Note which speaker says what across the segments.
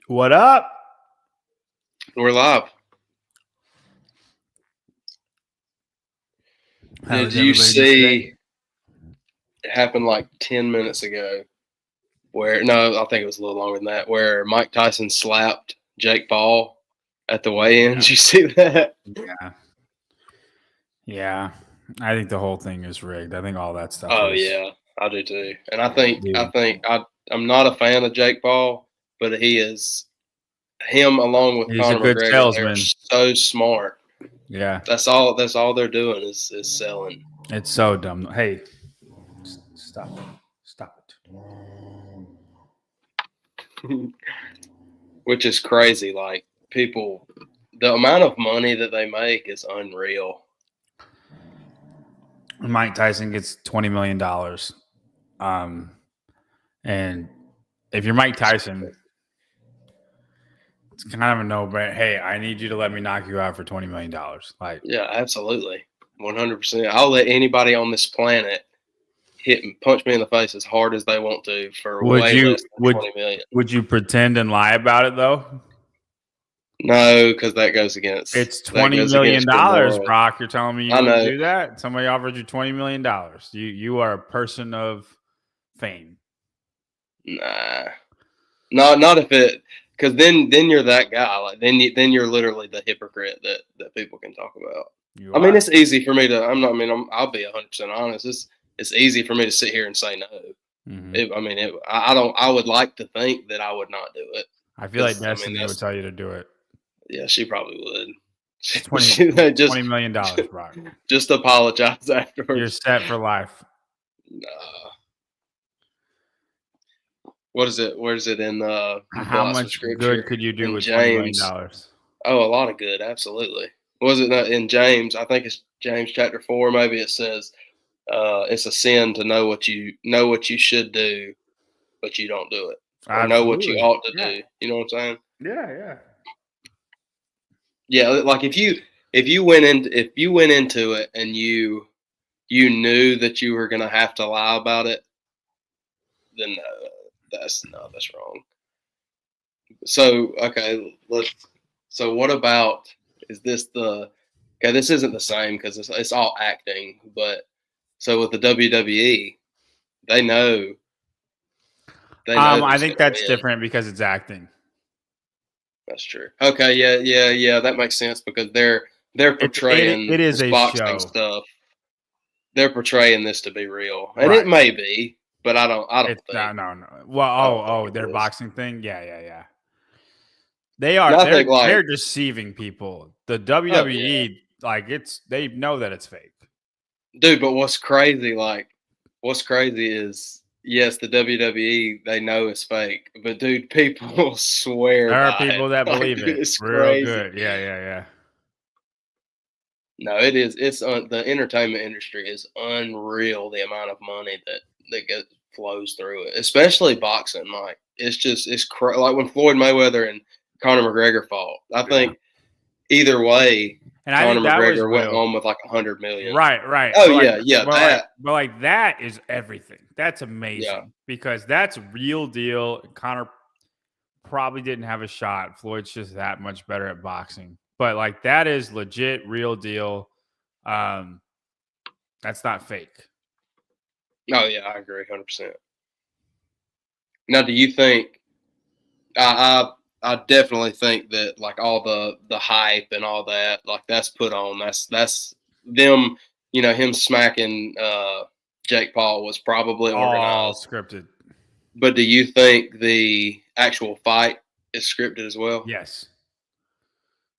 Speaker 1: What up?
Speaker 2: We're live.
Speaker 1: How
Speaker 2: Did
Speaker 1: is
Speaker 2: you
Speaker 1: everybody doing today?
Speaker 2: see it happened like 10 minutes ago I think it was a little longer than that, where Mike Tyson slapped Jake Paul at the weigh-in? Did you see that?
Speaker 1: Yeah. I think the whole thing is rigged. I think all that stuff
Speaker 2: Oh
Speaker 1: is.
Speaker 2: yeah, I do too. And I
Speaker 1: Dude.
Speaker 2: think I'm not a fan of Jake Paul, but him along with
Speaker 1: He's a
Speaker 2: Conor
Speaker 1: good
Speaker 2: McGregor, they're
Speaker 1: salesman.
Speaker 2: so smart.
Speaker 1: Yeah.
Speaker 2: That's all they're doing is selling.
Speaker 1: It's so dumb. Hey, stop it. Stop it.
Speaker 2: Which is crazy. Like, the amount of money that they make is unreal.
Speaker 1: Mike Tyson gets $20 million. And if you're Mike Tyson, it's kind of a no-brainer. Hey, I need you to let me knock you out for $20 million. Like,
Speaker 2: Yeah, absolutely. 100%. I'll let anybody on this planet hit and punch me in the face as hard as they want to for way less than 20 million.
Speaker 1: Would you pretend and lie about it though?
Speaker 2: No, because that goes against.
Speaker 1: It's $20 million, Brock. You're telling me you wouldn't do that? Somebody offered you $20 million. You are a person of fame.
Speaker 2: Nah, not if it. Because then you're that guy. Like then you're literally the hypocrite that people can talk about. I mean, it's easy for me to. I'll be 100% honest. It's easy for me to sit here and say no.
Speaker 1: Mm-hmm.
Speaker 2: I would like to think that I would not do it.
Speaker 1: I feel like Destiny would tell you to do it.
Speaker 2: Yeah, she probably would.
Speaker 1: $20 million, Brock.
Speaker 2: Just apologize afterwards.
Speaker 1: You're set for life.
Speaker 2: Nah. What is it? Where is it in
Speaker 1: how much good could you do with $20 million?
Speaker 2: Oh, a lot of good, absolutely. Was it not in James? I think it's James chapter 4. Maybe it says it's a sin to know what you should do, but you don't do it, or know what you ought to do. You know what I'm saying?
Speaker 1: Yeah.
Speaker 2: Yeah, like if you went into it and you knew that you were gonna have to lie about it, then that's wrong. So okay, so what about, is this okay? This isn't the same because it's all acting, but so with the WWE, they know.
Speaker 1: I think that's different because it's acting.
Speaker 2: That's true. Okay, yeah. That makes sense because they're portraying
Speaker 1: it is a
Speaker 2: boxing
Speaker 1: show
Speaker 2: stuff. They're portraying this to be real, and it may be, but I don't think.
Speaker 1: No. Well, their boxing thing. Yeah. They are. They're deceiving people. The WWE, they know that it's fake.
Speaker 2: Dude, but what's crazy is, yes, the WWE, they know it's fake, but dude, people swear
Speaker 1: there are people that believe it.
Speaker 2: It's
Speaker 1: real
Speaker 2: crazy.
Speaker 1: Good. Yeah.
Speaker 2: No, it is. It's the entertainment industry is unreal. The amount of money that flows through it, especially boxing. Like it's like when Floyd Mayweather and Conor McGregor fought. I think either way,
Speaker 1: and
Speaker 2: Conor McGregor went home with like $100 million.
Speaker 1: Right.
Speaker 2: Oh yeah.
Speaker 1: But that is everything. That's amazing because that's real deal. Conor probably didn't have a shot. Floyd's just that much better at boxing. But that is legit, real deal. That's not fake.
Speaker 2: Oh yeah, I agree 100%. Now, do you think? I definitely think that like all the hype and all that, like that's put on. That's them. Him smacking Jake Paul was probably organized,
Speaker 1: all scripted.
Speaker 2: But do you think the actual fight is scripted as well?
Speaker 1: Yes,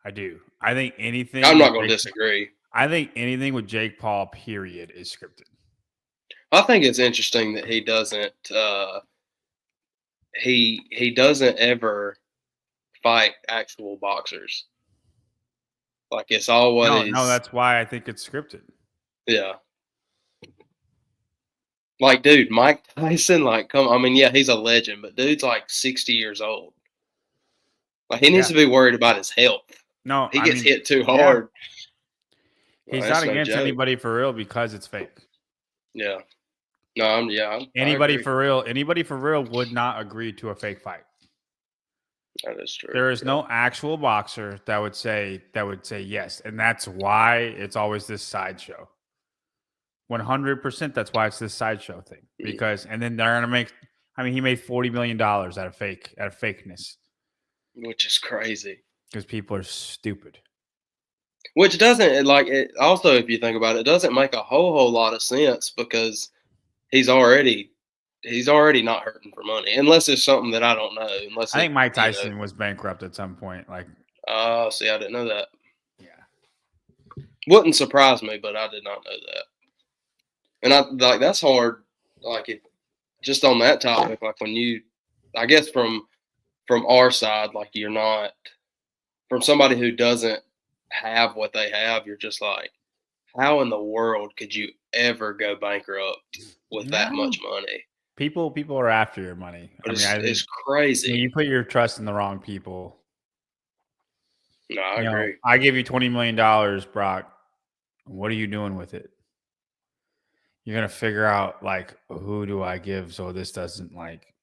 Speaker 1: I do. I think anything.
Speaker 2: I'm not going to disagree.
Speaker 1: I think anything with Jake Paul, period, is scripted.
Speaker 2: I think it's interesting that he doesn't. He doesn't ever fight actual boxers. Like it's always.
Speaker 1: No, that's why I think it's scripted.
Speaker 2: Yeah. Like, dude, Mike Tyson, he's a legend, but dude's like 60 years old. Like, he needs to be worried about his health.
Speaker 1: No,
Speaker 2: he gets hit too hard.
Speaker 1: He's not against anybody for real because it's fake.
Speaker 2: Yeah. No,
Speaker 1: anybody for real would not agree to a fake fight.
Speaker 2: That is true.
Speaker 1: There is no actual boxer that would say yes, and that's why it's always this sideshow. 100%. That's why it's this sideshow thing. Because and then they're gonna make. I mean, he made $40 million out of fakeness,
Speaker 2: which is crazy.
Speaker 1: Because people are stupid.
Speaker 2: Which doesn't like it. Also, if you think about it, it doesn't make a whole lot of sense because he's already not hurting for money unless it's something that I don't know. Unless
Speaker 1: I think Mike Tyson was bankrupt at some point. Like,
Speaker 2: see, I didn't know that.
Speaker 1: Yeah,
Speaker 2: wouldn't surprise me, but I did not know that. And I like that's hard. Like, if just on that topic, like when you, I guess from our side, like you're not from somebody who doesn't have what they have, you're just like, how in the world could you ever go bankrupt with that much money?
Speaker 1: People are after your money.
Speaker 2: But it's crazy.
Speaker 1: You put your trust in the wrong people.
Speaker 2: No, I agree.
Speaker 1: I give you $20 million, Brock. What are you doing with it? You're going to figure out, like, who do I give so this doesn't, like,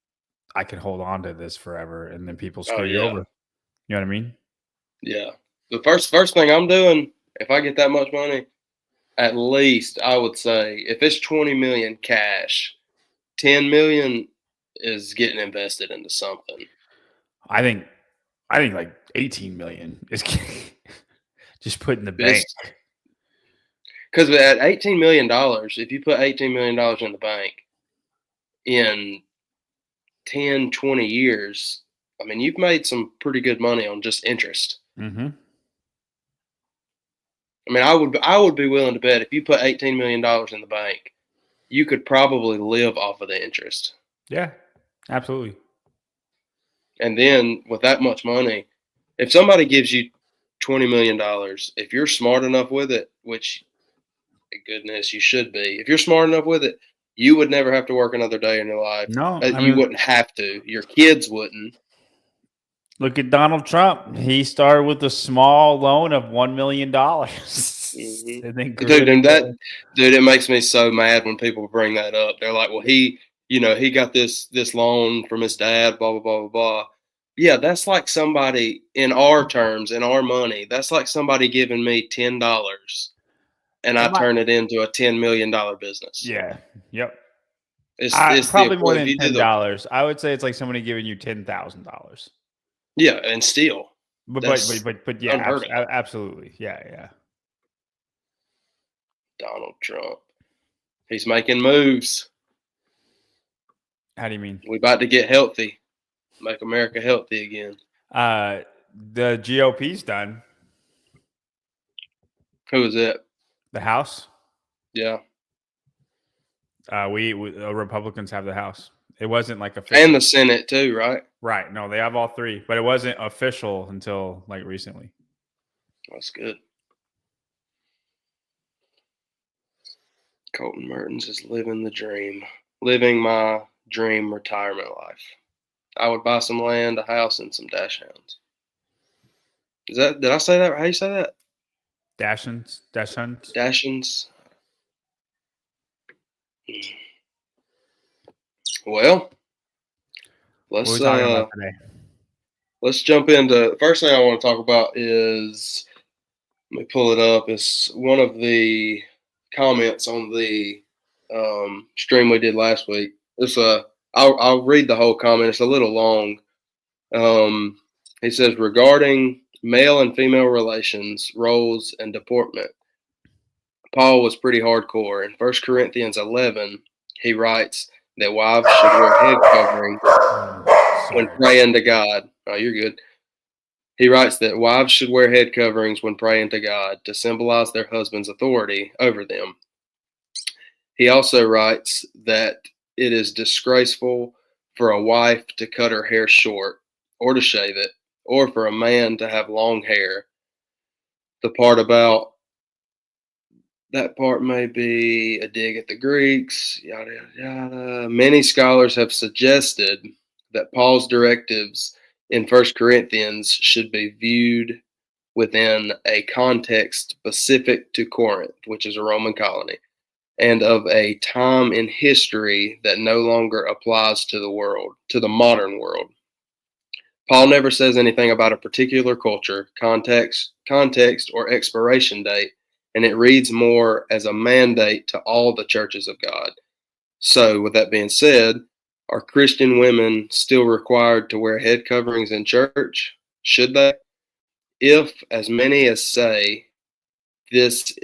Speaker 1: I can hold on to this forever, and then people screw you over. You know what I mean?
Speaker 2: Yeah. The first thing I'm doing, if I get that much money, at least I would say if it's 20 million cash, 10 million is getting invested into something.
Speaker 1: I think like 18 million is just put in the bank.
Speaker 2: Because at $18 million, if you put $18 million in the bank in 10, 20 years, I mean, you've made some pretty good money on just interest.
Speaker 1: Mm-hmm.
Speaker 2: I mean, I would be willing to bet if you put $18 million in the bank, you could probably live off of the interest.
Speaker 1: Yeah, absolutely.
Speaker 2: And then with that much money, if somebody gives you $20 million, if you're smart enough with it, which, goodness, you should be. If you're smart enough with it, you would never have to work another day in your life.
Speaker 1: No,
Speaker 2: you wouldn't have to. Your kids wouldn't.
Speaker 1: Look at Donald Trump. He started with a small loan of $1 million.
Speaker 2: Mm-hmm. And then it makes me so mad when people bring that up. They're like, well, he got this loan from his dad, blah, blah, blah, blah, blah. Yeah, that's like somebody, in our terms, in our money, that's like somebody giving me $10 and I turn it into a $10 million business.
Speaker 1: Yeah. Yep.
Speaker 2: It's
Speaker 1: probably more than $10. I would say it's like somebody giving you $10,000.
Speaker 2: Yeah, and still.
Speaker 1: But yeah, absolutely. Yeah.
Speaker 2: Donald Trump. He's making moves.
Speaker 1: How do you mean?
Speaker 2: We're about to get healthy. Make America healthy again.
Speaker 1: The GOP's done.
Speaker 2: Who is it?
Speaker 1: The House.
Speaker 2: Yeah.
Speaker 1: We Republicans have the House. It wasn't like official.
Speaker 2: And the Senate too, right?
Speaker 1: Right. No, they have all three, but it wasn't official until like recently.
Speaker 2: That's good. Colton Mertens is living the dream. Living my dream retirement life. I would buy some land, a house, and some dash hounds. Did I say that? How do you say that?
Speaker 1: Dachshunds.
Speaker 2: Dachshunds. Well, let's jump into the first thing I want to talk about is, let me pull it up. It's one of the comments on the stream we did last week. It's I'll read the whole comment. It's a little long. He says, regarding male and female relations, roles, and deportment, Paul was pretty hardcore. In 1 Corinthians 11, he writes that wives should wear head coverings when praying to God. Oh, you're good. He writes that wives should wear head coverings when praying to God to symbolize their husband's authority over them. He also writes that it is disgraceful for a wife to cut her hair short or to shave it, or for a man to have long hair. The part about that part may be a dig at the Greeks, yada, yada, yada. Many scholars have suggested that Paul's directives in 1 Corinthians should be viewed within a context specific to Corinth, which is a Roman colony, and of a time in history that no longer applies to the modern world. Paul never says anything about a particular culture, context, or expiration date, and it reads more as a mandate to all the churches of God. So, with that being said, are Christian women still required to wear head coverings in church? Should they? If as many say this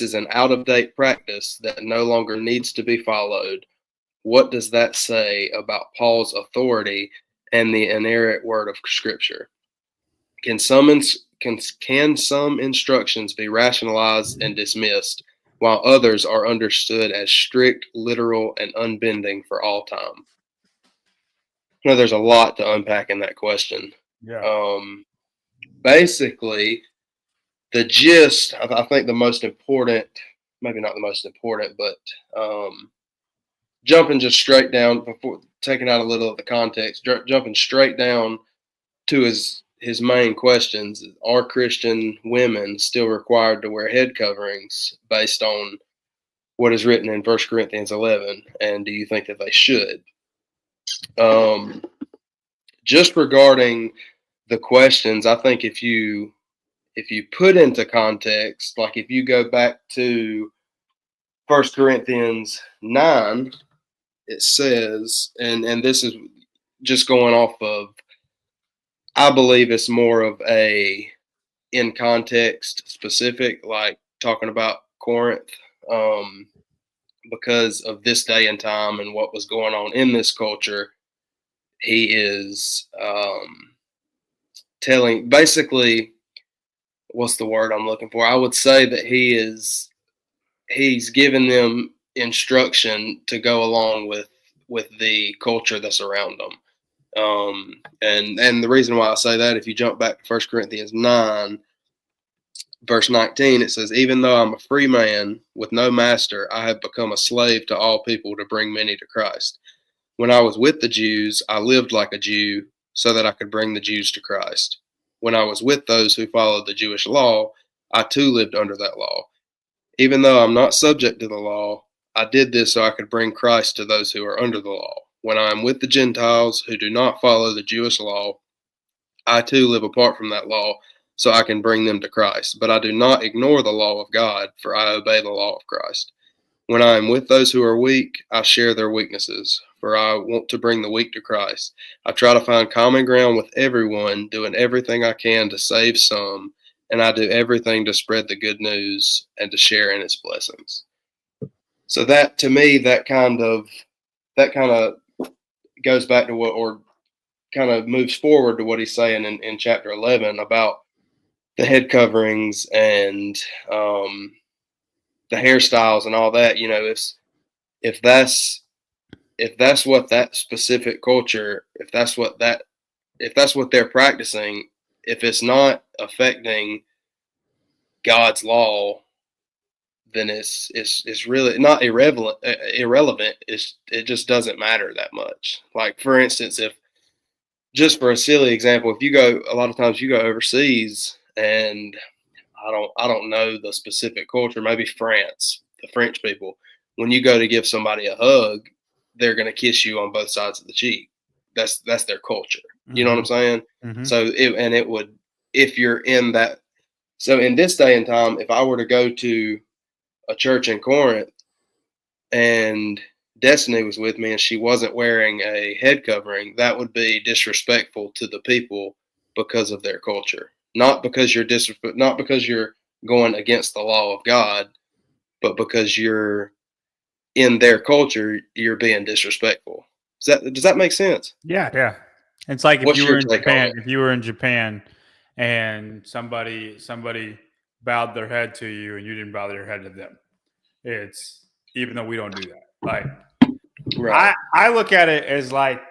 Speaker 2: is an out of date practice that no longer needs to be followed, what does that say about Paul's authority and the inerrant word of Scripture? Can some instructions be rationalized and dismissed, while others are understood as strict, literal, and unbending for all time? Now, there's a lot to unpack in that question.
Speaker 1: Yeah.
Speaker 2: Basically, the gist, I think the most important, maybe not the most important, but jumping just straight down, before taking out a little of the context, jumping straight down to his main questions: are Christian women still required to wear head coverings based on what is written in 1 Corinthians 11? And do you think that they should? Just regarding the questions, I think if you put into context, like if you go back to 1 Corinthians 9, it says, and this is just going off of, I believe it's more of a in context specific, like talking about Corinth, because of this day and time and what was going on in this culture. He is telling, basically, what's the word I'm looking for? I would say that he's given them instruction to go along with the culture that's around them. And the reason why I say that, if you jump back to 1 Corinthians 9, verse 19, it says, even though I'm a free man with no master, I have become a slave to all people to bring many to Christ. When I was with the Jews, I lived like a Jew so that I could bring the Jews to Christ. When I was with those who followed the Jewish law, I too lived under that law. Even though I'm not subject to the law, I did this so I could bring Christ to those who are under the law. When I am with the Gentiles who do not follow the Jewish law, I too live apart from that law so I can bring them to Christ. But I do not ignore the law of God, for I obey the law of Christ. When I am with those who are weak, I share their weaknesses, for I want to bring the weak to Christ. I try to find common ground with everyone, doing everything I can to save some, and I do everything to spread the good news and to share in its blessings. So that, to me, that kind of goes back to what, or kind of moves forward to what he's saying in chapter 11 about the head coverings and the hairstyles and all that. You know, if that's what that specific culture, if that's what they're practicing, if it's not affecting God's law, then it's really not irrelevant. It just doesn't matter that much. Like, for instance, if, just for a silly example, if you go, a lot of times you go overseas, and I don't know the specific culture, maybe France, the French people, when you go to give somebody a hug, they're going to kiss you on both sides of the cheek. That's their culture. You know what I'm saying?
Speaker 1: Mm-hmm.
Speaker 2: So it would, if you're in that. So in this day and time, if I were to go to a church in Corinth and Destiny was with me and she wasn't wearing a head covering, that would be disrespectful to the people because of their culture. Not because you're going against the law of God, but because you're in their culture, you're being disrespectful. Does that make sense?
Speaker 1: Yeah. It's like
Speaker 2: What's
Speaker 1: if you were in Japan and somebody bowed their head to you and you didn't bow your head to them. It's, even though we don't do that. Like, right. I look at it as like,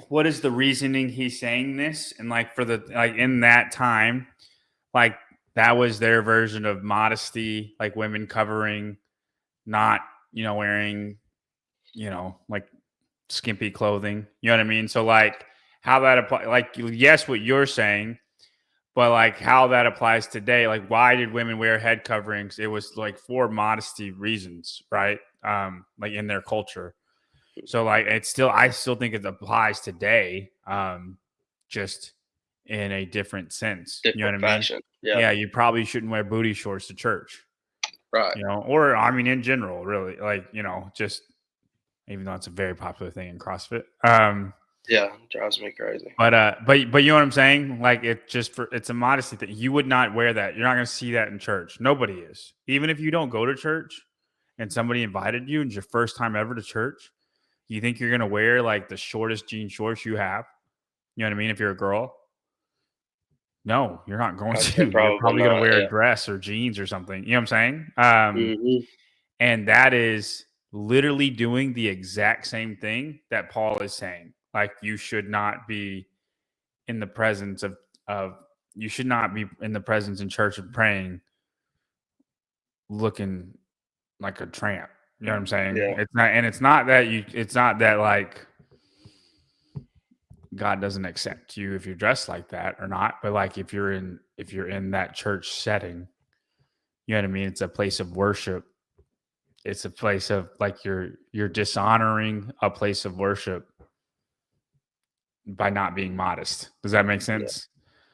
Speaker 1: what is the reasoning he's saying this? And like, for the, like, in that time, like, that was their version of modesty, like women covering, not, wearing, like skimpy clothing. You know what I mean? So like, how that apply, like, yes, what you're saying, but like how that applies today, like why did women wear head coverings? It was like for modesty reasons, right? Like in their culture. So like I still think it applies today, just in a different sense. You know what I mean?
Speaker 2: Fashion.
Speaker 1: Yeah, you probably shouldn't wear booty shorts to church.
Speaker 2: Right.
Speaker 1: Or I mean in general, really. Like, just even though it's a very popular thing in CrossFit.
Speaker 2: Yeah, drives me crazy.
Speaker 1: But you know what I'm saying? Like it's a modesty thing. You would not wear that. You're not going to see that in church. Nobody is. Even if you don't go to church and somebody invited you and it's your first time ever to church, you think you're going to wear like the shortest jean shorts you have? You know what I mean? If you're a girl, no, you're not going to. You're probably going to wear a dress or jeans or something. You know what I'm saying? And that is literally doing the exact same thing that Paul is saying. Like you should not be in the presence of you should not be in the presence in church of praying looking like a tramp. You know what I'm saying?
Speaker 2: Yeah.
Speaker 1: It's not that like God doesn't accept you if you're dressed like that or not, but like if you're in that church setting, you know what I mean? It's a place of worship. It's a place of like you're dishonoring a place of worship by not being modest. Does that make sense?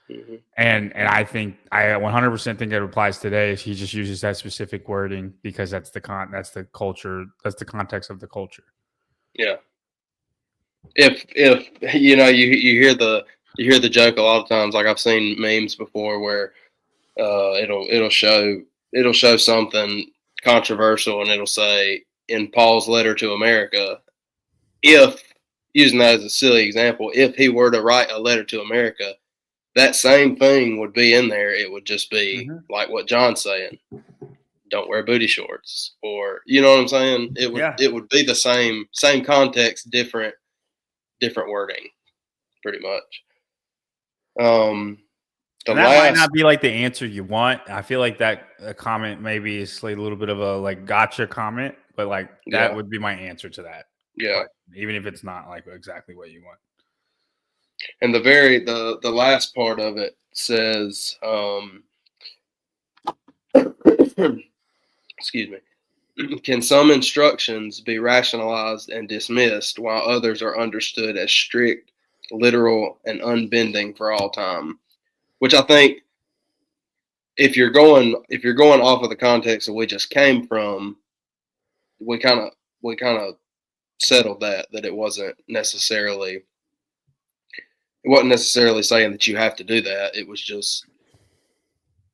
Speaker 2: Yeah. Mm-hmm.
Speaker 1: And I think I 100% think it applies today. He just uses that specific wording because that's the culture, that's the context of the culture.
Speaker 2: Yeah. If you hear the joke a lot of times, like I've seen memes before where it'll show something controversial and it'll say in Paul's letter to America, if using that as a silly example, if he were to write a letter to America, that same thing would be in there. It would just be like what John's saying. Don't wear booty shorts, or you know what I'm saying? It would be the same context, different wording, pretty much.
Speaker 1: That might not be like the answer you want. I feel like that comment maybe is like a little bit of a like gotcha comment, but like that would be my answer to that.
Speaker 2: Yeah.
Speaker 1: Even if it's not like exactly what you want.
Speaker 2: And the last part of it says, excuse me, can some instructions be rationalized and dismissed while others are understood as strict, literal, and unbending for all time? Which I think if you're going off of the context that we just came from, we kind of settled that it wasn't necessarily saying that you have to do that. It was just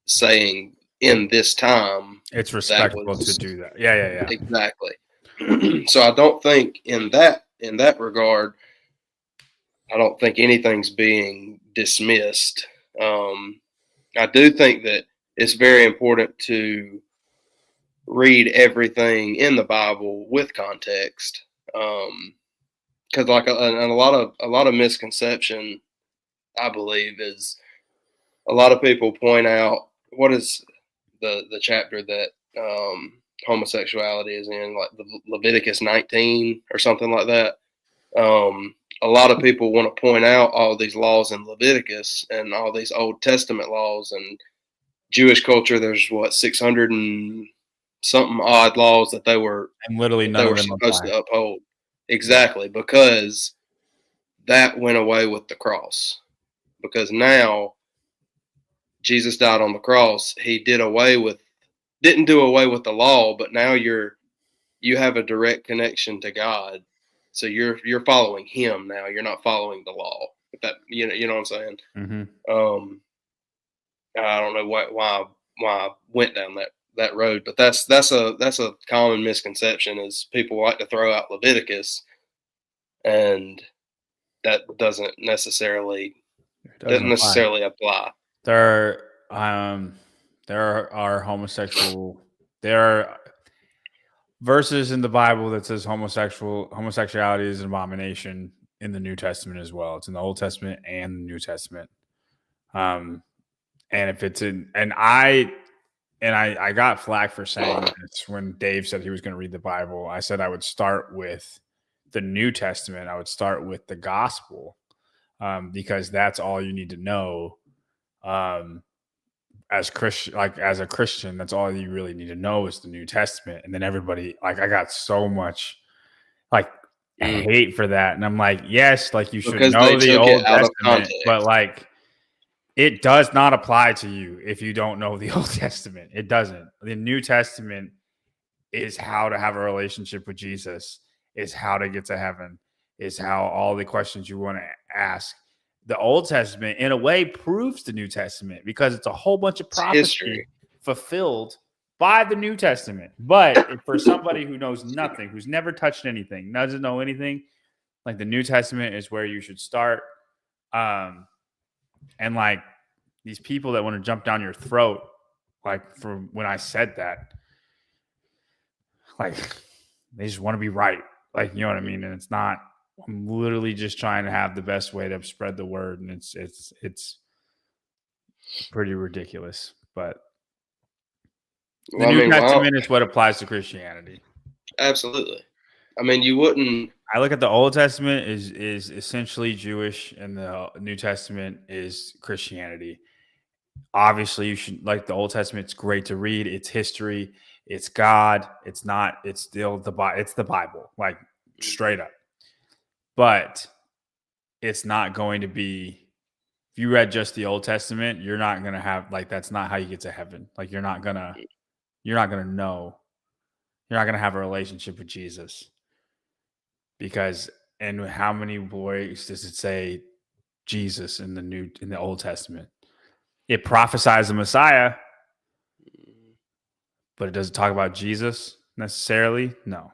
Speaker 2: saying in this time
Speaker 1: it's respectable to do that. Yeah.
Speaker 2: Exactly. So I don't think in that regard, I don't think anything's being dismissed. I do think that it's very important to read everything in the Bible with context. Because like a lot of misconception, I believe, is a lot of people point out what is the chapter that homosexuality is in, like the Leviticus 19 or something like that. A lot of people want to point out all these laws in Leviticus and all these Old Testament laws, and Jewish culture. There's 600 and something odd laws that they were supposed to uphold. Exactly, because that went away with the cross. Because now Jesus died on the cross. He didn't do away with the law, but now you have a direct connection to God. So you're following him now. You're not following the law. If that you know what I'm saying?
Speaker 1: Mm-hmm.
Speaker 2: I don't know why I went down that road, but that's a common misconception is people like to throw out Leviticus, and that doesn't necessarily apply.
Speaker 1: There are homosexual. There are verses in the Bible that says homosexuality is an abomination in the New Testament as well. It's in the Old Testament and the New Testament. And if it's in, and I got flack for saying this when Dave said he was going to read the Bible. I said I would start with the New Testament. I would start with the gospel, because that's all you need to know. As a Christian, that's all you really need to know is the New Testament. And then everybody, like, I got so much, like, hate for that. And I'm like, yes, like you should
Speaker 2: Because
Speaker 1: know
Speaker 2: they
Speaker 1: the
Speaker 2: took
Speaker 1: Old
Speaker 2: it out of
Speaker 1: Testament,
Speaker 2: context.
Speaker 1: but like it does not apply to you if you don't know the Old Testament. It doesn't. The New Testament is how to have a relationship with Jesus, is how to get to heaven, is how all the questions you want to ask. The Old Testament, in a way, proves the New Testament because it's a whole bunch of prophecy
Speaker 2: history.
Speaker 1: fulfilled by the New Testament. But for somebody who knows nothing, who's never touched anything, doesn't know anything, like the New Testament is where you should start. And like these people that want to jump down your throat, like from when I said that, like they just want to be right. Like, you know what I mean? And it's not, I'm literally just trying to have the best way to spread the word. And it's pretty ridiculous, but the New Testament is what applies to Christianity.
Speaker 2: Absolutely. I mean, you wouldn't.
Speaker 1: I look at the Old Testament is essentially Jewish, and the New Testament is Christianity. Obviously, you should like the Old Testament. It's great to read. It's history. It's God. It's not. It's still the Bible. It's the Bible, like straight up. But it's not going to be. If you read just the Old Testament, you're not gonna have like that's not how you get to heaven. Like you're not gonna know. You're not gonna have a relationship with Jesus. Because and how many ways does it say Jesus in the Old Testament? It prophesies the Messiah, but it doesn't talk about Jesus necessarily. No.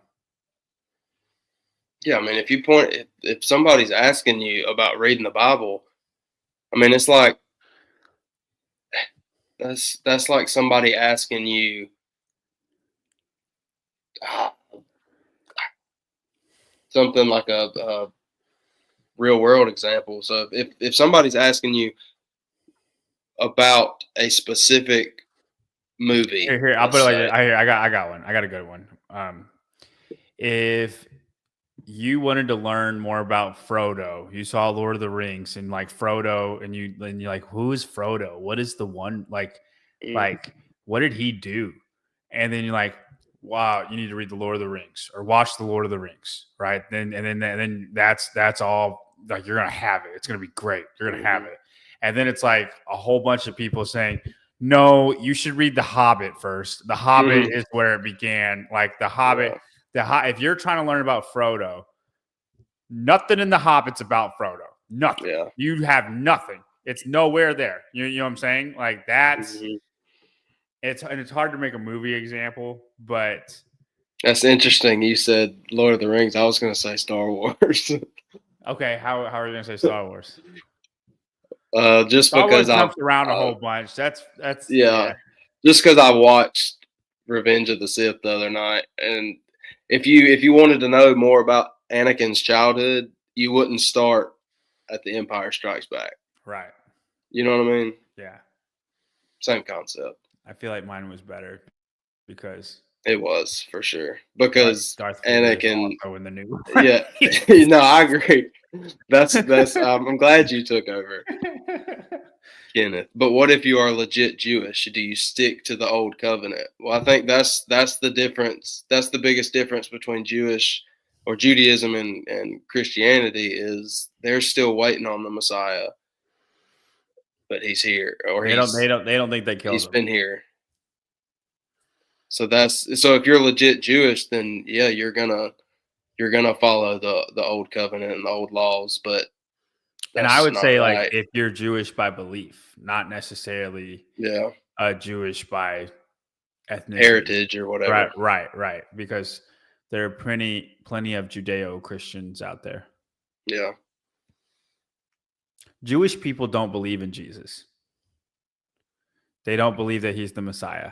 Speaker 2: Yeah, I mean, if somebody's asking you about reading the Bible, I mean, it's like that's like somebody asking you. Something like a real world example. So if somebody's asking you about a specific movie,
Speaker 1: here I'll put it like this. I got one. I got a good one. If you wanted to learn more about Frodo, you saw Lord of the Rings and like Frodo, and you're like, who is Frodo? What is the one like what did he do? And then you're like, wow, you need to read the Lord of the Rings or watch the Lord of the Rings, right? Then that's all like you're gonna have it. It's gonna be great. You're gonna have it. And then it's like a whole bunch of people saying, no, you should read The Hobbit first. The Hobbit is where it began. Like The Hobbit, if you're trying to learn about Frodo, nothing in The Hobbit's about Frodo. Nothing.
Speaker 2: Yeah.
Speaker 1: You have nothing. It's nowhere there. You know what I'm saying? Like that's it's hard to make a movie example, but
Speaker 2: that's interesting. You said Lord of the Rings. I was going to say Star Wars.
Speaker 1: Okay, how are you going to say Star Wars?
Speaker 2: Just
Speaker 1: Star
Speaker 2: because
Speaker 1: Wars jumps around a whole bunch. That's
Speaker 2: yeah. Just because I watched Revenge of the Sith the other night, and if you wanted to know more about Anakin's childhood, you wouldn't start at The Empire Strikes Back.
Speaker 1: Right.
Speaker 2: You know what I mean?
Speaker 1: Yeah.
Speaker 2: Same concept.
Speaker 1: I feel like mine was better because
Speaker 2: it was for sure because
Speaker 1: Darth
Speaker 2: Anakin.
Speaker 1: Also in the new one.
Speaker 2: Yeah, no, I agree. That's. I'm glad you took over, Kenneth. But what if you are legit Jewish? Do you stick to the old covenant? Well, I think that's the difference. That's the biggest difference between Jewish or Judaism and Christianity is they're still waiting on the Messiah. But he's here, or
Speaker 1: they don't think they killed him.
Speaker 2: He's been here. So if you're legit Jewish, then yeah, you're gonna follow the old covenant and the old laws. But
Speaker 1: and I would say right. Like if you're Jewish by belief, not necessarily Jewish by ethnicity,
Speaker 2: heritage or whatever.
Speaker 1: Right. Because there are plenty of Judeo-Christians out there.
Speaker 2: Yeah.
Speaker 1: Jewish people don't believe in Jesus. They don't believe that he's the Messiah.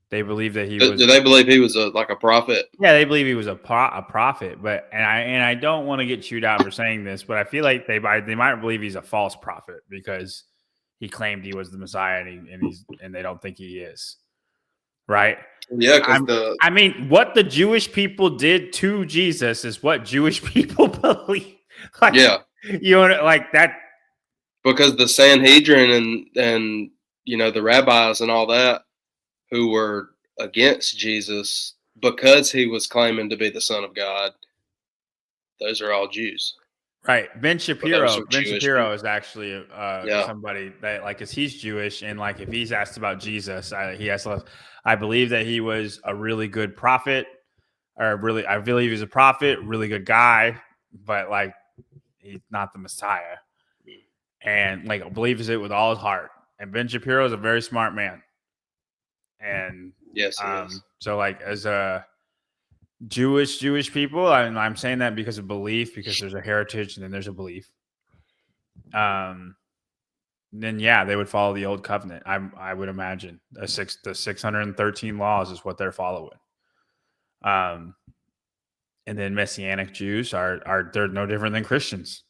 Speaker 1: They believe that he was.
Speaker 2: Do they believe he was a prophet?
Speaker 1: Yeah, they believe he was a prophet. But I don't want to get chewed out for saying this, but I feel like they might believe he's a false prophet because he claimed he was the Messiah and they don't think he is. Right?
Speaker 2: Yeah, because
Speaker 1: I mean, what the Jewish people did to Jesus is what Jewish people believe. Like,
Speaker 2: yeah.
Speaker 1: You know, like that.
Speaker 2: Because the Sanhedrin and the rabbis and all that who were against Jesus because he was claiming to be the Son of God, those are all Jews.
Speaker 1: Right. Ben Shapiro. Ben
Speaker 2: Jewish
Speaker 1: Shapiro
Speaker 2: people.
Speaker 1: is actually somebody that, like, because he's Jewish, and like if he's asked about Jesus, he has. I believe that he was a really good prophet, I believe he's a prophet, really good guy, but like he's not the Messiah. And like believes it with all his heart. And Ben Shapiro is a very smart man. And
Speaker 2: yes, he is.
Speaker 1: So like as a Jewish people, I'm saying that because of belief, because there's a heritage and then there's a belief. Then yeah, they would follow the old covenant. I would imagine the 613 laws is what they're following. And then Messianic Jews are they're no different than Christians.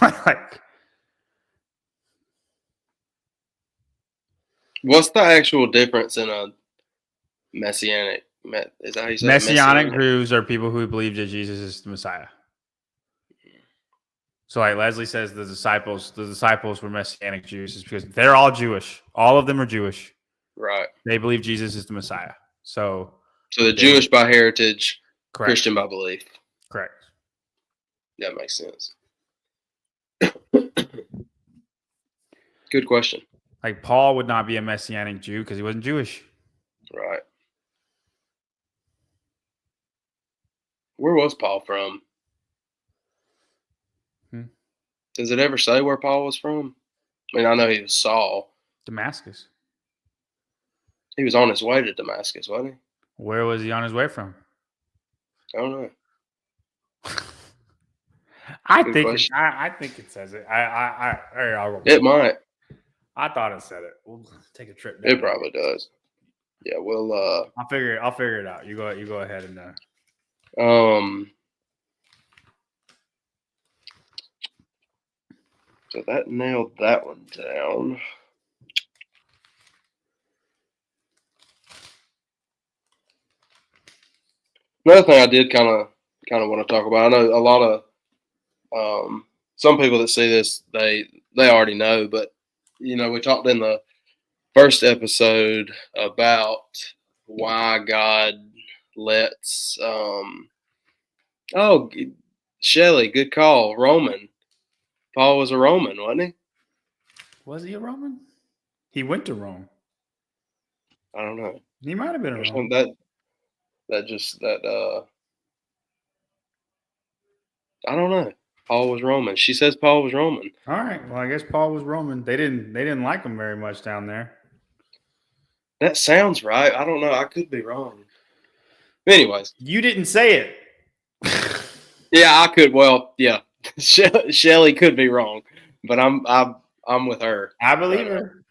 Speaker 1: Like,
Speaker 2: what's the actual difference in a Messianic? Is that how you say
Speaker 1: Messianic Jews are people who believe that Jesus is the Messiah. So like Leslie says, the disciples were Messianic Jews is because they're all Jewish. All of them are Jewish.
Speaker 2: Right.
Speaker 1: They believe Jesus is the Messiah. So
Speaker 2: the Jewish by heritage,
Speaker 1: correct.
Speaker 2: Christian by belief.
Speaker 1: Correct.
Speaker 2: That makes sense. Good question.
Speaker 1: Like Paul would not be a Messianic Jew because he wasn't Jewish.
Speaker 2: Right. Where was Paul from? Does it ever say where Paul was from? I mean, I know he was Saul.
Speaker 1: Damascus.
Speaker 2: He was on his way to Damascus, wasn't he?
Speaker 1: Where was he on his way from?
Speaker 2: I don't know.
Speaker 1: I think it says it.
Speaker 2: It might.
Speaker 1: I thought it said it. We'll take a trip down.
Speaker 2: It probably does. Yeah, we'll
Speaker 1: I'll figure it out. You go ahead and
Speaker 2: so that nailed that one down. Another thing I did kind of want to talk about. I know a lot of some people that see this, they already know, but you know, we talked in the first episode about why God lets Shelley, good call. Roman. Paul was a Roman, wasn't he?
Speaker 1: Was he a Roman? He went to Rome.
Speaker 2: I don't know.
Speaker 1: He might have been a Roman.
Speaker 2: I don't know. Paul was Roman. She says Paul was Roman.
Speaker 1: All right. Well, I guess Paul was Roman. They didn't like him very much down there.
Speaker 2: That sounds right. I don't know. I could be wrong. Anyways,
Speaker 1: you didn't say it.
Speaker 2: Yeah, I could. Well, yeah. Shelley could be wrong, but I'm with her.
Speaker 1: I believe her.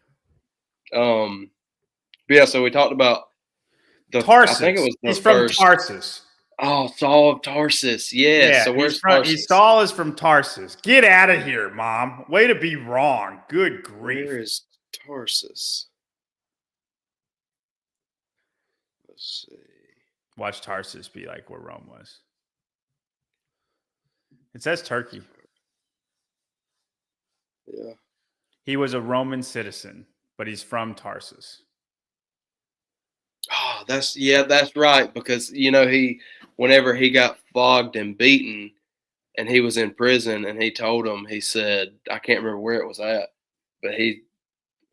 Speaker 2: Yeah. So we talked about
Speaker 1: Tarsus.
Speaker 2: I think it was
Speaker 1: he's from Tarsus.
Speaker 2: Oh, Saul of Tarsus. Yeah. So where's Tarsus?
Speaker 1: Saul is from Tarsus. Get out of here, Mom. Way to be wrong. Good grief.
Speaker 2: Where is Tarsus? Let's see.
Speaker 1: Watch Tarsus be like where Rome was. It says Turkey.
Speaker 2: Yeah.
Speaker 1: He was a Roman citizen, but he's from Tarsus.
Speaker 2: Oh, that's right. Because, you know, whenever he got flogged and beaten and he was in prison and he told him, he said, I can't remember where it was at, but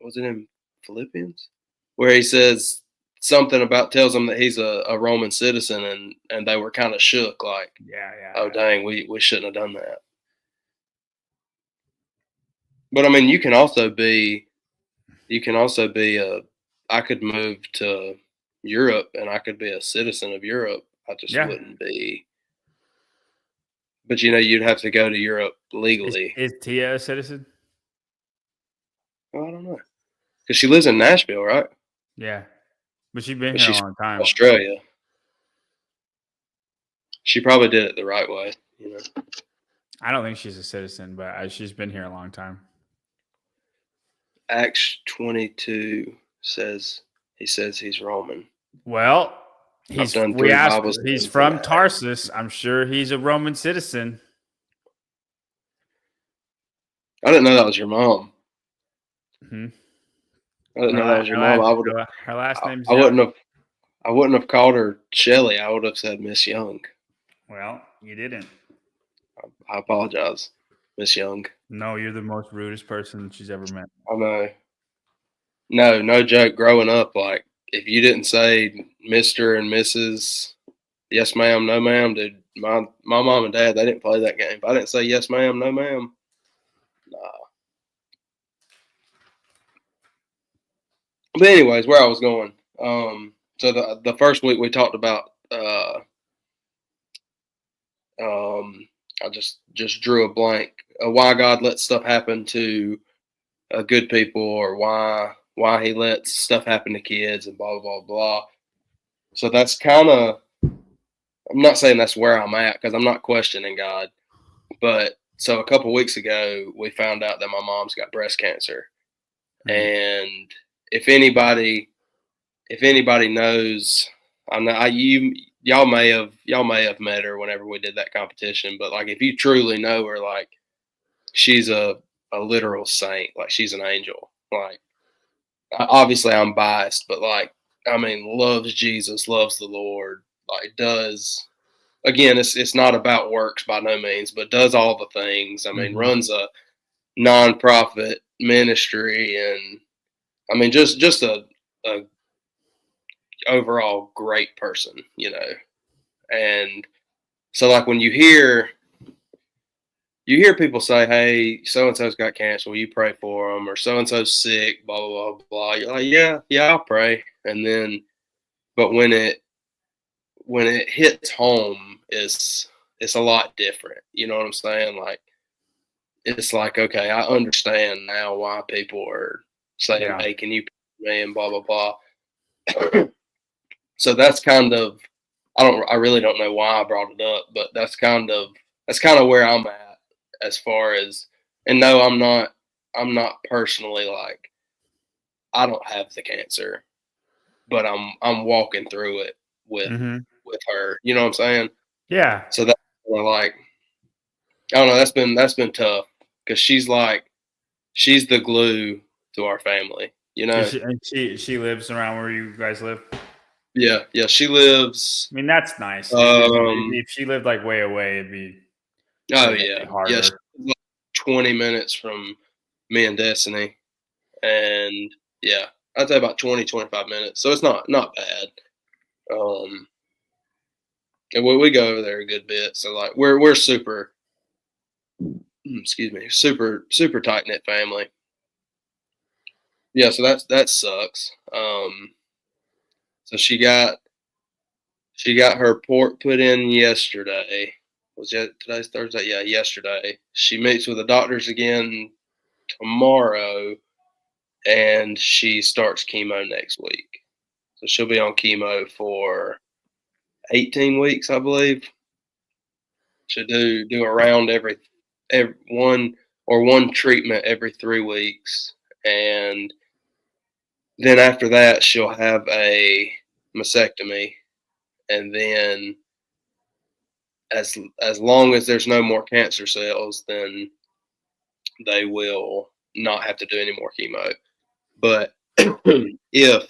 Speaker 2: was it in Philippians? Where he says something tells him that he's a Roman citizen and they were kind of shook, like, oh, dang, we shouldn't have done that. But I mean, you can also be I could move to Europe and I could be a citizen of Europe. I just wouldn't be. But you know, you'd have to go to Europe legally.
Speaker 1: Is Tia a citizen?
Speaker 2: Well, I don't know. Because she lives in Nashville, right?
Speaker 1: Yeah. But she's been here a long time.
Speaker 2: Australia. She probably did it the right way, you know.
Speaker 1: I don't think she's a citizen, but she's been here a long time.
Speaker 2: Acts 22 says he's Roman.
Speaker 1: Well, he's from Tarsus. I'm sure he's a Roman citizen.
Speaker 2: I didn't know that was your mom.
Speaker 1: Mm-hmm.
Speaker 2: I didn't know that was your mom.
Speaker 1: Her last name's
Speaker 2: I wouldn't have called her Shelley. I would have said Miss Young.
Speaker 1: Well, you didn't.
Speaker 2: I apologize, Miss Young.
Speaker 1: No, you're the most rudest person she's ever met.
Speaker 2: I know. No joke. Growing up, like if you didn't say Mister and Mrs. Yes, ma'am, no, ma'am, dude. My mom and dad, they didn't play that game. If I didn't say yes, ma'am, no, ma'am, nah. But anyways, where I was going. So the first week we talked about. I just drew a blank. Why God lets stuff happen to good people, or why He lets stuff happen to kids, and blah blah blah. So that's kind of. I'm not saying that's where I'm at because I'm not questioning God, but so a couple weeks ago we found out that my mom's got breast cancer, and if anybody knows, I know y'all may have met her whenever we did that competition, but like if you truly know her, like she's a literal saint, like she's an angel. Like obviously I'm biased, but like I mean loves Jesus, loves the Lord, like does. Again, it's not about works by no means, but does all the things. I mean, runs a nonprofit ministry, and I mean just a overall great person, you know. And so like when you hear people say, "Hey, so and so's got cancer, will you pray for them?" or "So and so's sick," blah blah blah blah. You're like, yeah, I'll pray. And then, but when it hits home, it's a lot different. You know what I'm saying? Like it's like, okay, I understand now why people are saying, "Hey, can you pray for me?" and blah blah blah. So that's kind of I really don't know why I brought it up, but that's kind of where I'm at as far as. And no, I'm not personally like I don't have the cancer, but I'm walking through it with her. You know what I'm saying?
Speaker 1: Yeah.
Speaker 2: So that's like I don't know. That's been tough because she's the glue to our family. You know.
Speaker 1: She lives around where you guys live.
Speaker 2: Yeah. She lives.
Speaker 1: I mean, that's nice. If she lived like way away, it'd be.
Speaker 2: Oh yeah,
Speaker 1: harder.
Speaker 2: Yes, 20 minutes from me and Destiny, and yeah, I'd say about 20-25 minutes. So it's not bad. And we go over there a good bit. So like we're super, excuse me, super tight knit family. Yeah, so that sucks. So she got her port put in yesterday. Was that today's Thursday? Yeah, yesterday. She meets with the doctors again tomorrow, and she starts chemo next week. So she'll be on chemo for 18 weeks, I believe. She'll do a round every one treatment every 3 weeks, and then after that she'll have a mastectomy, and then as long as there's no more cancer cells, then they will not have to do any more chemo. But if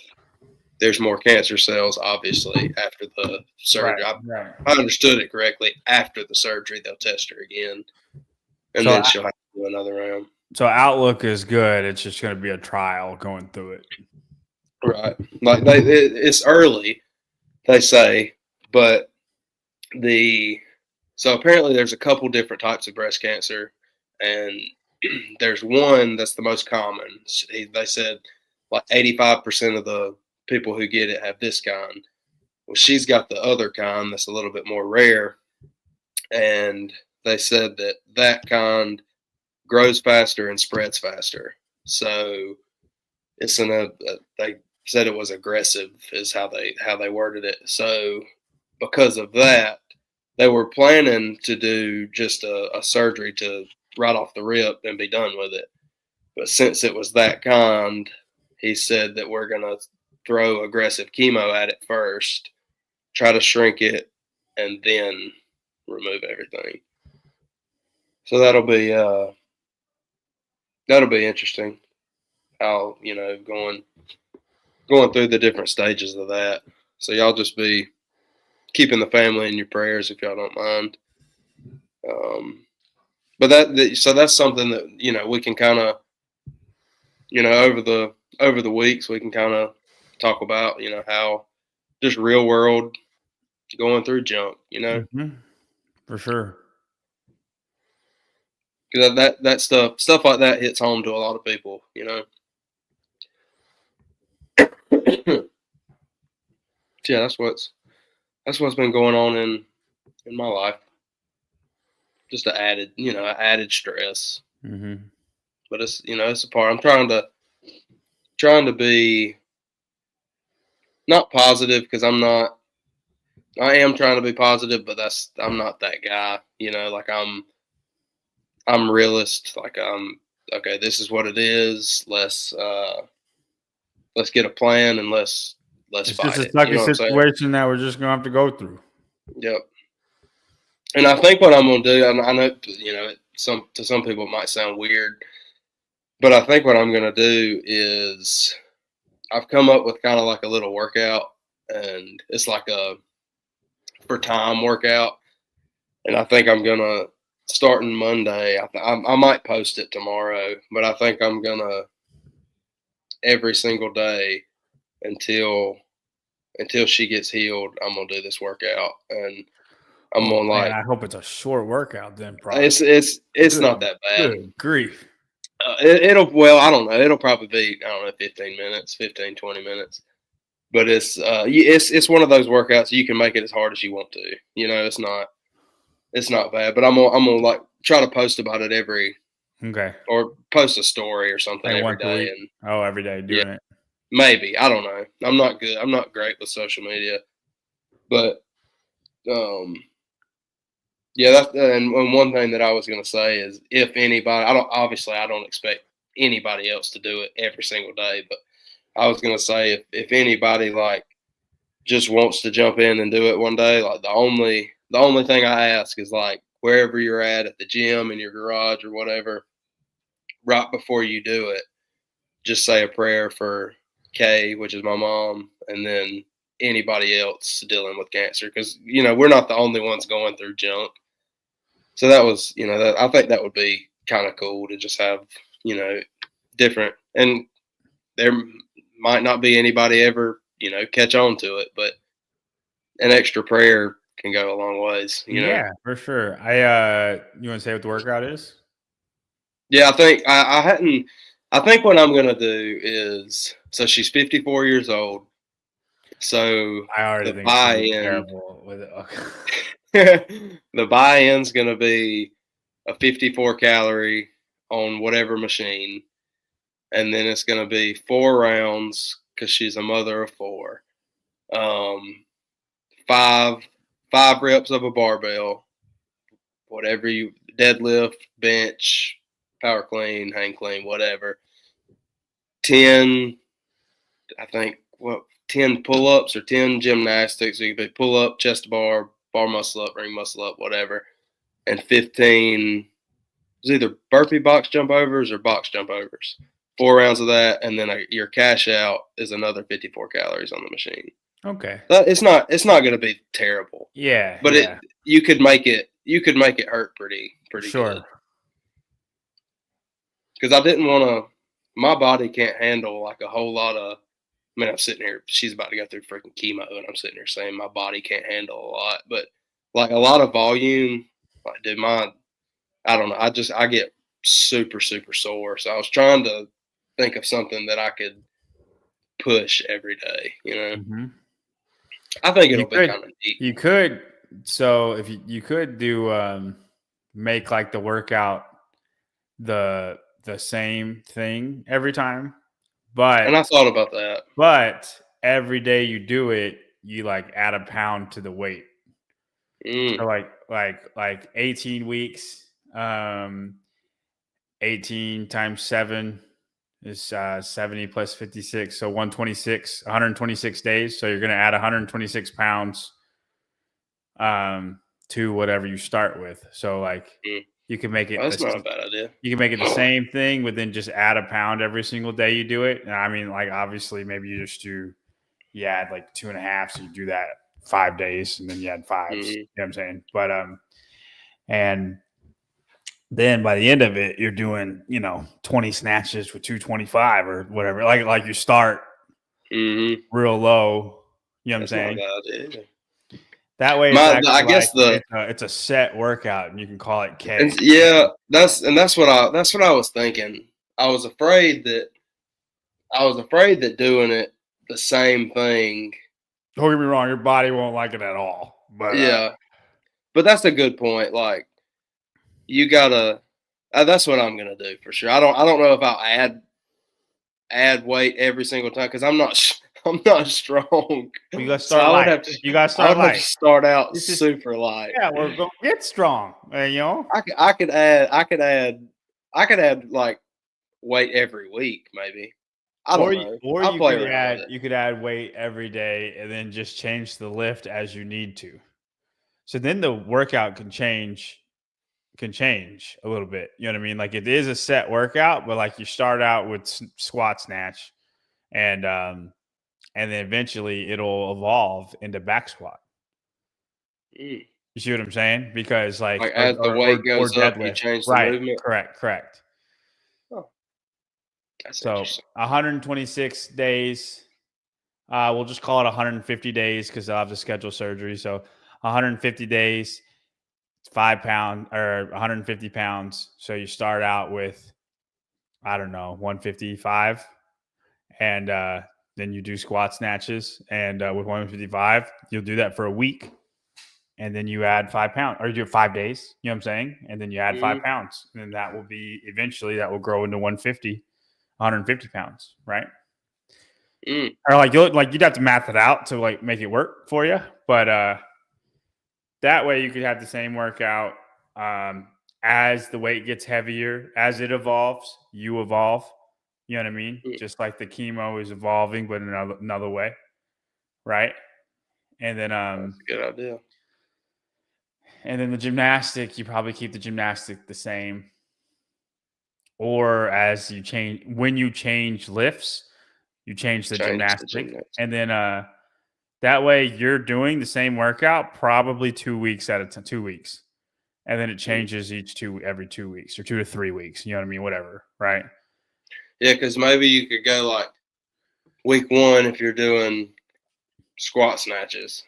Speaker 2: there's more cancer cells, obviously, after the surgery.
Speaker 1: Right.
Speaker 2: I understood it correctly. After the surgery, they'll test her again, and then she'll have to do another round.
Speaker 1: So outlook is good. It's just going to be a trial going through it.
Speaker 2: Right. Like it's early, they say, but so apparently there's a couple different types of breast cancer, and there's one that's the most common. They said like 85% of the people who get it have this kind. Well, she's got the other kind that's a little bit more rare, and they said that kind grows faster and spreads faster. So it's they said it was aggressive is how they worded it. So because of that, they were planning to do just a surgery to right off the rip and be done with it. But since it was that kind, he said that we're going to throw aggressive chemo at it first, try to shrink it, and then remove everything. So that'll be interesting. How going through the different stages of that. So y'all just be keeping the family in your prayers if y'all don't mind. But so that's something that, we can kind of, over the weeks we can kind of talk about, how just real world going through junk,
Speaker 1: Mm-hmm. For sure.
Speaker 2: because that stuff like that hits home to a lot of people, Yeah, that's what's been going on in my life. Just added stress.
Speaker 1: Mm-hmm.
Speaker 2: But it's a part. I'm trying to be not positive because I'm not. I am trying to be positive, but I'm not that guy. Like I'm realist. Like okay. This is what it is. Let's get a plan and let's
Speaker 1: It's just
Speaker 2: fight
Speaker 1: a
Speaker 2: it. You
Speaker 1: sucky
Speaker 2: know what I'm saying?
Speaker 1: situation that we're just gonna have to go through.
Speaker 2: Yep. And I think what I'm gonna do, and I know to some people it might sound weird, but I think what I'm gonna do is I've come up with kind of like a little workout, and it's like a for time workout, and I think I'm gonna starting Monday. I might post it tomorrow, but I think I'm gonna every single day until she gets healed. I'm gonna do this workout, and I'm
Speaker 1: Oh
Speaker 2: gonna
Speaker 1: man,
Speaker 2: like
Speaker 1: I hope it's a short workout then, probably.
Speaker 2: it's
Speaker 1: Good,
Speaker 2: not that bad.
Speaker 1: good grief.
Speaker 2: Well, I don't know. It'll probably be, I don't know, 15 minutes, 15, 20 minutes. But it's one of those workouts you can make it as hard as you want to. It's not bad. But I'm gonna like try to post about it
Speaker 1: Okay.
Speaker 2: or post a story or something
Speaker 1: Like
Speaker 2: every
Speaker 1: once a
Speaker 2: day.
Speaker 1: week.
Speaker 2: And
Speaker 1: Oh, every day
Speaker 2: yeah,
Speaker 1: doing it.
Speaker 2: maybe, I don't know. I'm not good. I'm not great with social media, but um, yeah. That's and one thing that I was gonna say is if anybody, I don't expect anybody else to do it every single day, but I was gonna say if anybody like just wants to jump in and do it one day, like the only thing I ask is like wherever you're at the gym, in your garage or whatever, right before you do it, just say a prayer for Kay, which is my mom, and then anybody else dealing with cancer, because we're not the only ones going through junk. So that was, I think that would be kind of cool to just have, different, and there might not be anybody ever, catch on to it, but an extra prayer can go a long ways,
Speaker 1: Yeah, for sure. You want to say what the workout is?
Speaker 2: Yeah, I think I hadn't. I think what I'm gonna do is, so she's 54 years old. So
Speaker 1: I already
Speaker 2: the
Speaker 1: think it's gonna be
Speaker 2: buy-in,
Speaker 1: terrible with it. Okay.
Speaker 2: the buy-in's gonna be a 54 calorie on whatever machine, and then it's gonna be 4 rounds because she's a mother of four. Um, five five reps of a barbell, whatever you deadlift, bench, power clean, hang clean, whatever. 10, I think, 10 pull ups or 10 gymnastics. So you could be pull up, chest bar, bar muscle up, ring muscle up, whatever. And 15 is either burpee box jump overs or box jump overs. 4 rounds of that, and then your cash out is another 54 calories on the machine.
Speaker 1: Okay.
Speaker 2: It's not going to be terrible.
Speaker 1: Yeah.
Speaker 2: But
Speaker 1: yeah.
Speaker 2: you could make it hurt pretty
Speaker 1: Sure.
Speaker 2: good. Because I didn't want to. My body can't handle like a whole lot of. I mean, I'm sitting here. She's about to go through freaking chemo, and I'm sitting here saying my body can't handle a lot. But like a lot of volume, like dude, I don't know. I get super sore. So I was trying to think of something that I could push every day.
Speaker 1: Mm-hmm.
Speaker 2: I think it'll be kind of neat.
Speaker 1: You could. So if you could do make like the workout the same thing every time,
Speaker 2: And I
Speaker 1: but
Speaker 2: thought about that.
Speaker 1: every day you do it, you like add a pound to the weight. So like 18 weeks, 18 times 7 is 70 plus 56, so 126 days. So you're going to add 126 pounds to whatever you start with. So like you can make it.
Speaker 2: That's not a bad idea.
Speaker 1: You can make it the same thing, but then just add a pound every single day you do it. And I mean, like obviously, maybe you add like 2.5, so you do that 5 days, and then you add 5. You know what I'm saying? But and Then by the end of it, you're doing, 20 snatches with 225 or whatever. Like you start real low. You know what I'm saying?
Speaker 2: Not bad, yeah.
Speaker 1: That way,
Speaker 2: I guess
Speaker 1: it's a set workout, and you can call it K.
Speaker 2: And yeah, that's what I was thinking. I was afraid that doing it the same thing.
Speaker 1: Don't get me wrong, your body won't like it at all. But
Speaker 2: yeah, but that's a good point. Like, you gotta. That's what I'm gonna do for sure. I don't know if I'll add weight every single time because I'm not strong.
Speaker 1: You gotta start light. You gotta start light.
Speaker 2: Start out super light.
Speaker 1: Yeah, we're gonna get strong.
Speaker 2: I could add like weight every week, maybe. I don't know.
Speaker 1: Or you could add weight every day and then just change the lift as you need to. So then the workout can change a little bit. You know what I mean? Like, it is a set workout, but like you start out with squat snatch, and then eventually it'll evolve into back squat. You see what I'm saying? Because like
Speaker 2: as the weight goes up, you change the movement.
Speaker 1: Correct.
Speaker 2: Oh, that's
Speaker 1: so 126 days. We'll just call it 150 days because I'll have to schedule surgery. So 150 days, 5 pounds or 150 pounds. So you start out with, I don't know, 155, and then you do squat snatches, and with 155, you'll do that for a week, and then you add 5 pounds, or you do it 5 days. You know what I'm saying? And then you add 5 pounds, and then that will be eventually that will grow into 150 pounds, right? Or you'd have to math it out to like make it work for you, but that way you could have the same workout. As the weight gets heavier, as it evolves, you evolve. You know what I mean? Just like the chemo is evolving, but in another way, right? And then
Speaker 2: that's a good idea.
Speaker 1: And then the gymnastic, you probably keep the gymnastic the same. Or when you change lifts, you change the gymnastic. And then that way you're doing the same workout probably 2 weeks at a time, 2 weeks. And then it changes every 2 weeks or 2 to 3 weeks. You know what I mean? Whatever, right?
Speaker 2: Yeah, because maybe you could go like week 1 if you're doing squat snatches.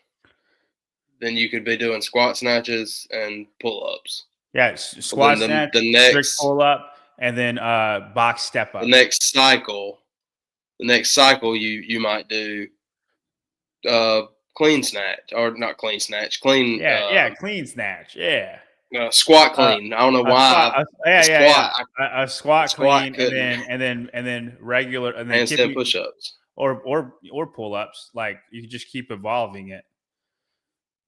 Speaker 2: Then you could be doing squat snatches and pull-ups.
Speaker 1: Yeah, squat snatch, the next pull-up, and then box step up.
Speaker 2: The next cycle, you might do clean snatch, or not clean snatch, clean.
Speaker 1: Clean snatch. Yeah.
Speaker 2: Squat clean. I don't know why.
Speaker 1: A squat clean, and then regular, and then
Speaker 2: handstand push-ups
Speaker 1: or pull-ups. Like, you can just keep evolving it.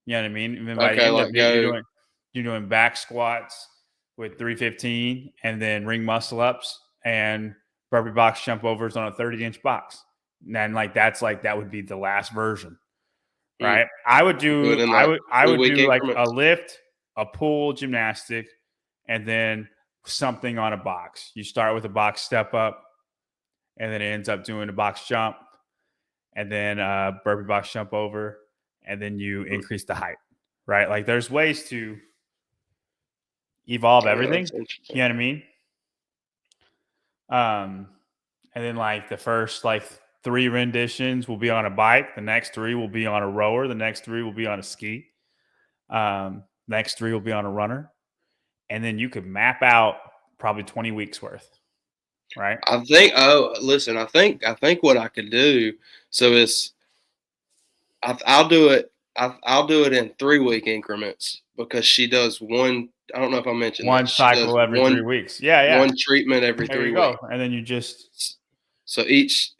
Speaker 1: You know what I mean? And then by the end of it, you're doing back squats with 315, and then ring muscle ups and burpee box jump overs on a 30-inch box. And then that would be the last version, right? I would do like a lift, a pull gymnastic, and then something on a box. You start with a box step up, and then it ends up doing a box jump, and then burpee box jump over, and then you increase the height, right? Like, there's ways to evolve everything. You know what I mean? And then like the first 3 renditions will be on a bike. The next 3 will be on a rower. The next 3 will be on a ski. Next 3 will be on a runner. And then you could map out probably 20 weeks worth, right?
Speaker 2: I think what I could do, so it's, I'll do it in 3-week increments, because she does one. I don't know if I mentioned
Speaker 1: one cycle every 3 weeks. Yeah.
Speaker 2: One treatment every 3 weeks.
Speaker 1: And then you just,
Speaker 2: so each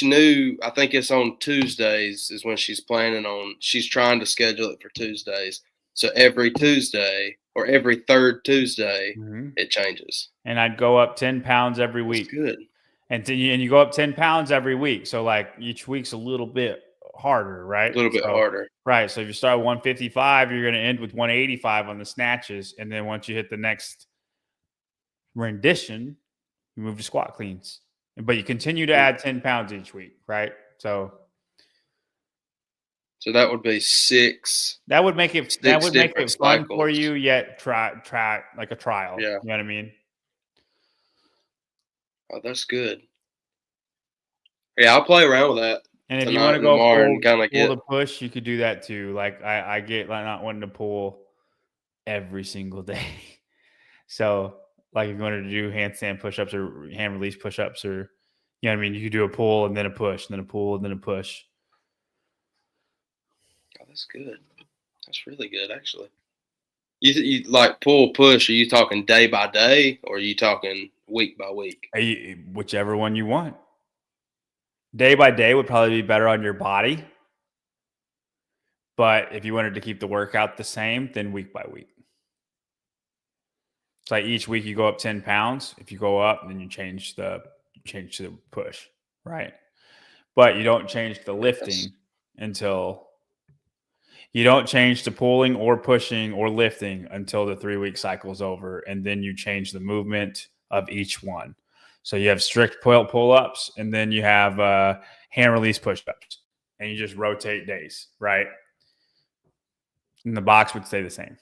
Speaker 2: new, I think it's on Tuesdays is when she's trying to schedule it for Tuesdays. So every Tuesday or every third Tuesday, it changes.
Speaker 1: And I'd go up 10 pounds every week.
Speaker 2: That's good.
Speaker 1: And you go up 10 pounds every week. So like each week's a little bit harder, right?
Speaker 2: A little bit harder.
Speaker 1: Right. So if you start 155, you're going to end with 185 on the snatches. And then once you hit the next rendition, you move to squat cleans. But you continue to add 10 pounds each week, right? So
Speaker 2: So that would be 6.
Speaker 1: That would make it fun
Speaker 2: cycles.
Speaker 1: for you, yet try like a trial.
Speaker 2: Yeah.
Speaker 1: You know what I mean?
Speaker 2: Oh, that's good. Yeah, I'll play around with that.
Speaker 1: And if you want to go
Speaker 2: pull
Speaker 1: the push, you could do that too. Like I get like not wanting to pull every single day. So like if you wanted to do handstand push-ups or hand release push-ups, or you know what I mean, you could do a pull and then a push, and then a pull and then a push.
Speaker 2: Oh, that's good. That's really good, actually. You like pull push? Are you talking day by day, or are you talking week by week?
Speaker 1: Whichever one you want. Day by day would probably be better on your body. But if you wanted to keep the workout the same, then week by week. It's like each week you go up 10 pounds. If you go up, then you change the push, right? But you don't change the lifting until you don't change the pulling or pushing or lifting until the 3-week cycle is over. And then you change the movement of each one. So you have strict pull-ups, and then you have hand release push-ups, and you just rotate days, right? And the box would stay the same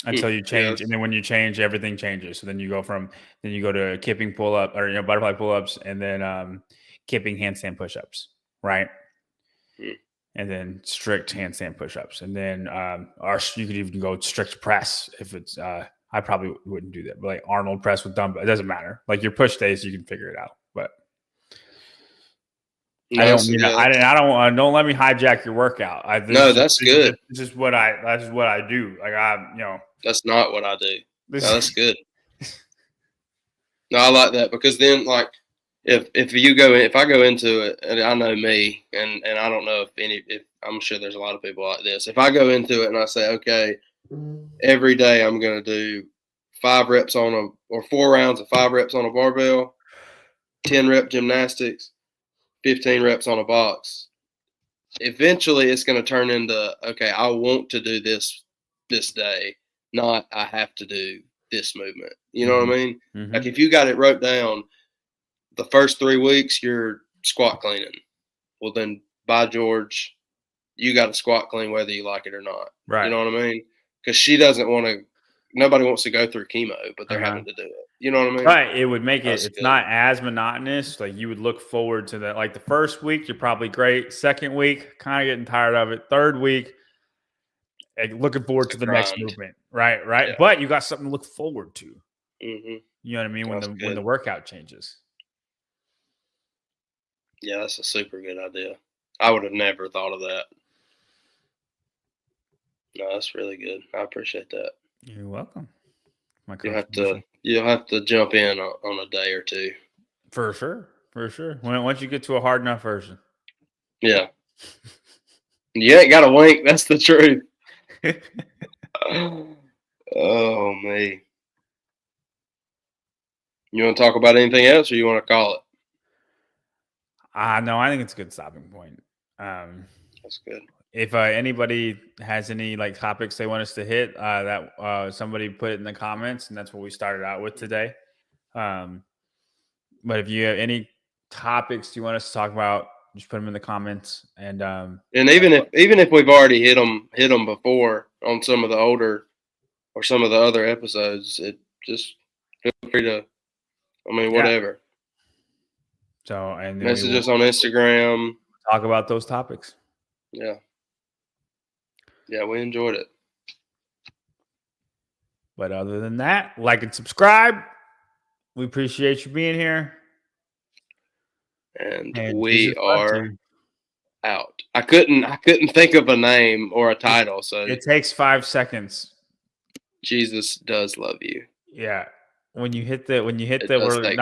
Speaker 1: until you change. And then when you change, everything changes. So then you go to kipping pull-up, or butterfly pull-ups, and then kipping handstand push-ups, right? And then strict handstand push-ups. And then you could even go strict press if it's I probably wouldn't do that, but like Arnold press with dumbbell, it doesn't matter. Like your push days, you can figure it out. But don't let me hijack your workout.
Speaker 2: That's good.
Speaker 1: This is what I do. Like
Speaker 2: that's not what I do. No, that's good. No, I like that, because then like if I go into it, and I know me, and I don't know if I'm sure there's a lot of people like this. If I go into it and I say, okay, every day I'm going to do 5 reps or 4 rounds of 5 reps on a barbell, 10 rep gymnastics, 15 reps on a box. Eventually it's going to turn into, okay, I want to do this day, not I have to do this movement. You know what I mean? Mm-hmm. Like if you got it wrote down, the first 3 weeks you're squat cleaning. Well, then by George, you got to squat clean whether you like it or not.
Speaker 1: Right.
Speaker 2: You know what I mean? Because she doesn't want to. Nobody wants to go through chemo, but they're having to do it. You know what I mean?
Speaker 1: Right. It would make it's good. Not as monotonous. Like you would look forward to that. Like the first week, you're probably great. Second week, kind of getting tired of it. Third week, looking forward to the next movement. Right. Yeah. But you got something to look forward to.
Speaker 2: Mm-hmm.
Speaker 1: You know what I mean? When the workout changes.
Speaker 2: Yeah, that's a super good idea. I would have never thought of that. No, that's really good. I appreciate that.
Speaker 1: You're welcome.
Speaker 2: You'll have to jump in on a day or two.
Speaker 1: For sure. Once you get to a hard enough version.
Speaker 2: Yeah. You ain't got to wink. That's the truth. Oh, me. You want to talk about anything else, or you want to call it?
Speaker 1: No, I think it's a good stopping point.
Speaker 2: That's good.
Speaker 1: If anybody has any like topics they want us to hit, that somebody put it in the comments, and that's what we started out with today. But if you have any topics you want us to talk about, just put them in the comments. And
Speaker 2: even if we've already hit them before on some of the older or some of the other episodes, it just feel free to, whatever.
Speaker 1: So and
Speaker 2: message us on Instagram.
Speaker 1: Talk about those topics.
Speaker 2: Yeah. Yeah, we enjoyed it.
Speaker 1: But other than that, like and subscribe. We appreciate you being here.
Speaker 2: And we are out. I couldn't think of a name or a title, so
Speaker 1: it takes 5 seconds.
Speaker 2: Jesus does love you.
Speaker 1: Yeah. When you hit the word